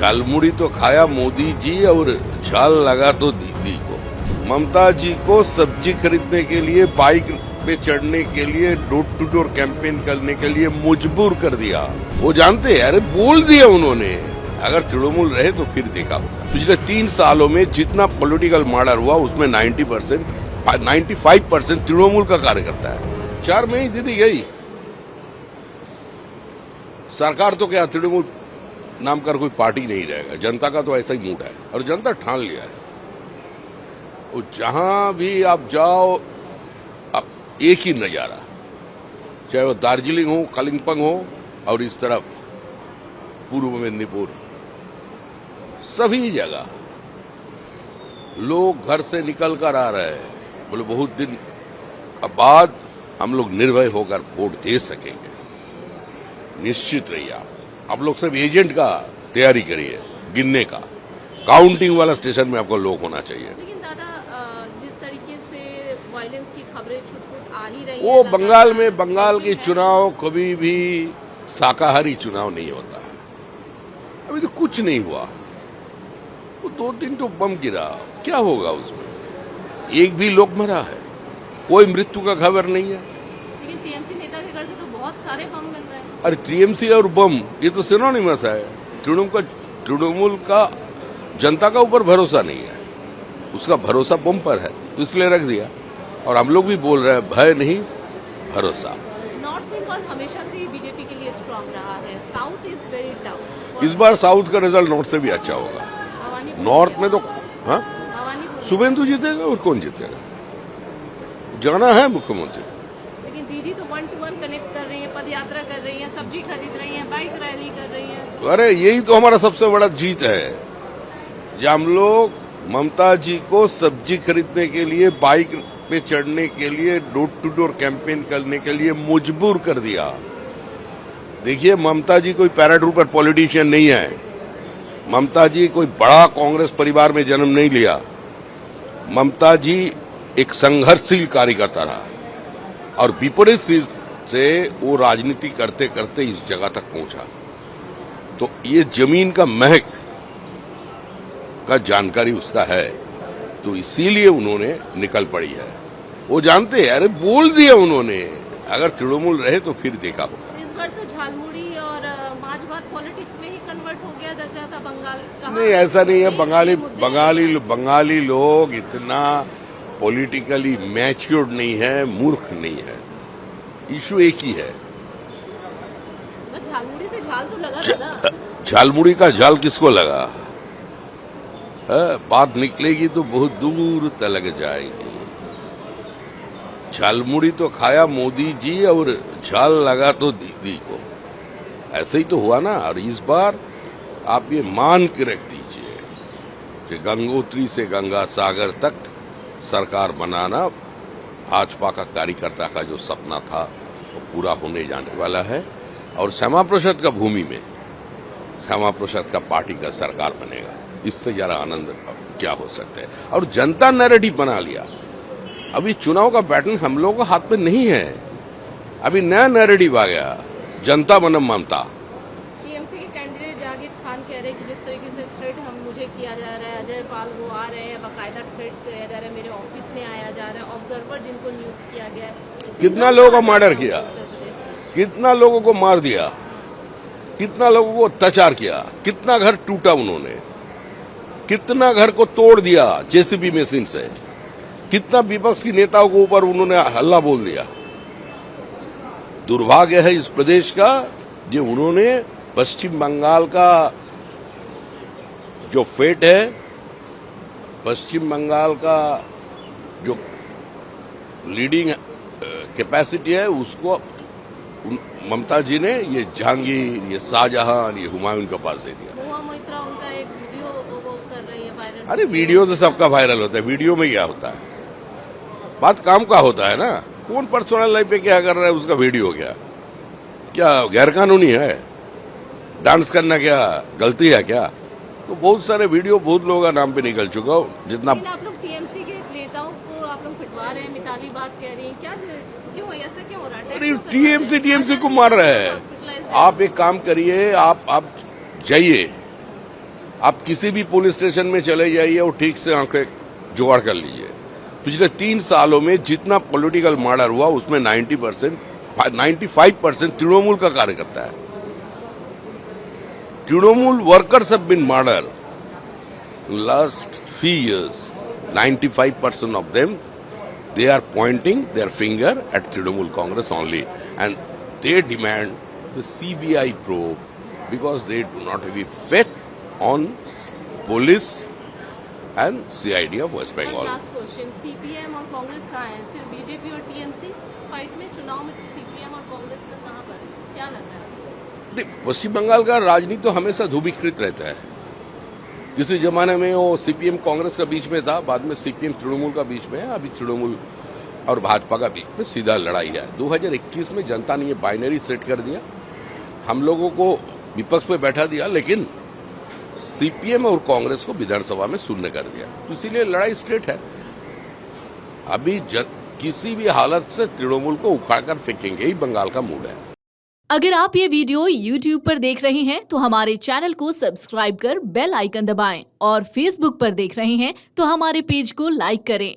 झालमुड़ी तो खाया मोदी जी और झाल लगा तो दीदी को। ममता जी को सब्जी खरीदने के लिए, बाइक पे चढ़ने के लिए, डोर टू डोर कैंपेन करने के लिए मजबूर कर दिया। वो जानते हैं, अरे बोल दिया उन्होंने। अगर तृणमूल रहे तो फिर देखा होगा। पिछले 3 सालों में जितना पॉलिटिकल मर्डर हुआ उसमें 95% तृणमूल का कार्यकर्ता है। 4 महीने दीदी गई सरकार तो क्या तृणमूल नाम कर कोई पार्टी नहीं रहेगा। जनता का तो ऐसा ही मूड है और जनता ठान लिया है। और जहां भी आप जाओ अब एक ही नजारा, चाहे वो दार्जिलिंग हो, कालिम्पोंग हो और इस तरफ पूर्व मेदिनीपुर, सभी जगह लोग घर से निकल कर आ रहे हैं। बोले बहुत दिन बाद हम लोग निर्भय होकर वोट दे सकेंगे। निश्चित रहिए आप लोग सिर्फ एजेंट का तैयारी करिए, गिनने का, काउंटिंग वाला स्टेशन में आपको लोग होना चाहिए। लेकिन दादा, जिस तरीके से वायलेंस की खबरें छुट आ ही रही हैं, वो बंगाल के चुनाव कभी भी शाकाहारी चुनाव नहीं होता है। अभी तो कुछ नहीं हुआ। वो 2-3 तो बम गिरा, क्या होगा उसमें? एक भी लोग मरा है, कोई मृत्यु का खबर नहीं है। लेकिन टीएमसी नेता के घर से तो बहुत सारे बम मिल रहे हैं। अरे टीएमसी और बम ये तो सिनोनिमस है। तृणमूल का जनता का ऊपर भरोसा नहीं है, उसका भरोसा बम पर है, इसलिए रख दिया। और हम लोग भी बोल रहे हैं, भय नहीं भरोसा। नॉर्थ बंगाल हमेशा से बीजेपी के लिए स्ट्रांग रहा है, साउथ इज वेरी टफ। इस बार साउथ का रिजल्ट नॉर्थ से भी अच्छा होगा। नॉर्थ में तो हाँ शुभेंदु जीतेगा और कौन जीतेगा, जाना है मुख्यमंत्री। लेकिन दीदी तो 1-to-1 कनेक्ट कर रही है, पद यात्रा कर रही है, सब्जी खरीद रही है, बाइक रैली कर रही है। अरे यही तो हमारा सबसे बड़ा जीत है, जब हम लोग ममता जी को सब्जी खरीदने के लिए, बाइक पे चढ़ने के लिए, डोर टू डोर कैंपेन करने के लिए मजबूर कर दिया। देखिए, ममता जी कोई पैराट्रूपर पॉलिटिशियन नहीं है। ममता जी कोई बड़ा कांग्रेस परिवार में जन्म नहीं लिया। ममता जी एक संघर्षशील कार्यकर्ता रहा और विपरीत से वो राजनीति करते करते इस जगह तक पहुंचा। तो ये जमीन का महक का जानकारी उसका है, तो इसीलिए उन्होंने निकल पड़ी है। वो जानते हैं, अरे बोल दिया उन्होंने। अगर तृणमूल रहे तो फिर देखा होगा। इस बार तो झालमुड़ी और माछभात पॉलिटिक्स में ही कन्वर्ट हो गया लग रहा था बंगाल का। नहीं, ऐसा नहीं है। बंगाली लोग इतना पॉलिटिकली मैच्योर्ड नहीं है, मूर्ख नहीं है। इशू एक ही है। झालमुड़ी से झाल तो लगा था। झालमुड़ी का झाल किसको लगा? बात निकलेगी तो बहुत दूर तलक जाएगी। झालमुड़ी तो खाया मोदी जी और झाल लगा तो दीदी को। ऐसे ही तो हुआ ना। और इस बार आप ये मान के रख दीजिए कि गंगोत्री से गंगा सागर तक सरकार बनाना भाजपा का कार्यकर्ता का जो सपना था वो पूरा होने जाने वाला है। और श्यामा प्रसाद का भूमि में श्यामा प्रसाद का पार्टी का सरकार बनेगा। इससे जरा आनंद क्या हो सकता है। और जनता नैरेटिव बना लिया। अभी चुनाव का पैटर्न हम लोगों के हाथ में नहीं है। अभी नया नैरेटिव आ गया, जनता बनम ममता। टीएमसी के कैंडिडेट जागीर खान कह रहे हैं कि जिस तरीके से थ्रेट मुझे किया जा रहा है, अजय पाल वो आ रहे हैं, बाकायदा थ्रेट किया जा रहा है, मेरे ऑफिस में आया जा रहा है, ऑब्जर्वर जिनको नियुक्त किया गया है। कितना लोगों का मर्डर किया, कितना लोगों को मार दिया, कितना लोगों को अत्याचार किया, कितना घर टूटा उन्होंने, कितना घर को तोड़ दिया जेसीबी मशीन से, कितना विपक्ष की नेताओं के ऊपर उन्होंने हल्ला बोल दिया। दुर्भाग्य है इस प्रदेश का, जो उन्होंने पश्चिम बंगाल का जो फेट है, पश्चिम बंगाल का जो लीडिंग कैपेसिटी है, उसको ममता जी ने ये जहांगीर, ये शाहजहां, ये हुमायूं के पास दे दिया। महुआ मोइत्रा उनका एक वीडियो वो कर रही है वायरल। अरे वीडियो तो सबका वायरल होता है, वीडियो में क्या होता है? बात काम का होता है ना। कौन पर्सनल लाइफ पे क्या कर रहा है उसका वीडियो क्या गैर कानूनी है? डांस करना क्या गलती है क्या? तो बहुत सारे वीडियो बहुत लोगों का नाम पे निकल चुका हो। जितना आप लोग टीएमसी के नेताओं को आप लोग पिटवा रहे हैं, मिताली बात कह रही है, क्या क्यों ऐसा क्यों हो रहा है? अरे टीएमसी को मार रहा है। आप एक काम करिए, आप जाइए आप किसी भी पुलिस स्टेशन में चले जाइए और ठीक से आंकड़े जुगाड़ कर लीजिए। पिछले 3 सालों में जितना पॉलिटिकल मर्डर हुआ उसमें 95% तृणमूल का कार्यकर्ता है। Trinamool workers have been murder last few years. 95% of them, they are pointing their finger at Trinamool Congress only, and they demand the CBI probe because they do not have a faith on police and CID of West Bengal. Last question, CPM और कांग्रेस कहाँ है? सिर्फ BJP और TMC fight में, चुनाव में CPM और कांग्रेस का कहाँ पर है? क्या लग रहा है? नहीं, पश्चिम बंगाल का राजनीति तो हमेशा ध्रुवीकृत रहता है। किसी जमाने में वो सीपीएम कांग्रेस का बीच में था, बाद में सीपीएम तृणमूल का बीच में है, अभी तृणमूल और भाजपा का बीच में सीधा लड़ाई है। 2021 में जनता ने ये बाइनरी सेट कर दिया, हम लोगों को विपक्ष पे बैठा दिया, लेकिन सीपीएम और कांग्रेस को विधानसभा में शून्य कर दिया, तो इसीलिए लड़ाई स्ट्रेट है। अभी किसी भी हालत से तृणमूल को उखाड़कर फेंकेंगे ही बंगाल का मूड है। अगर आप ये वीडियो YouTube पर देख रहे हैं तो हमारे चैनल को सब्सक्राइब कर बेल आइकन दबाएं और Facebook पर देख रहे हैं तो हमारे पेज को लाइक करें।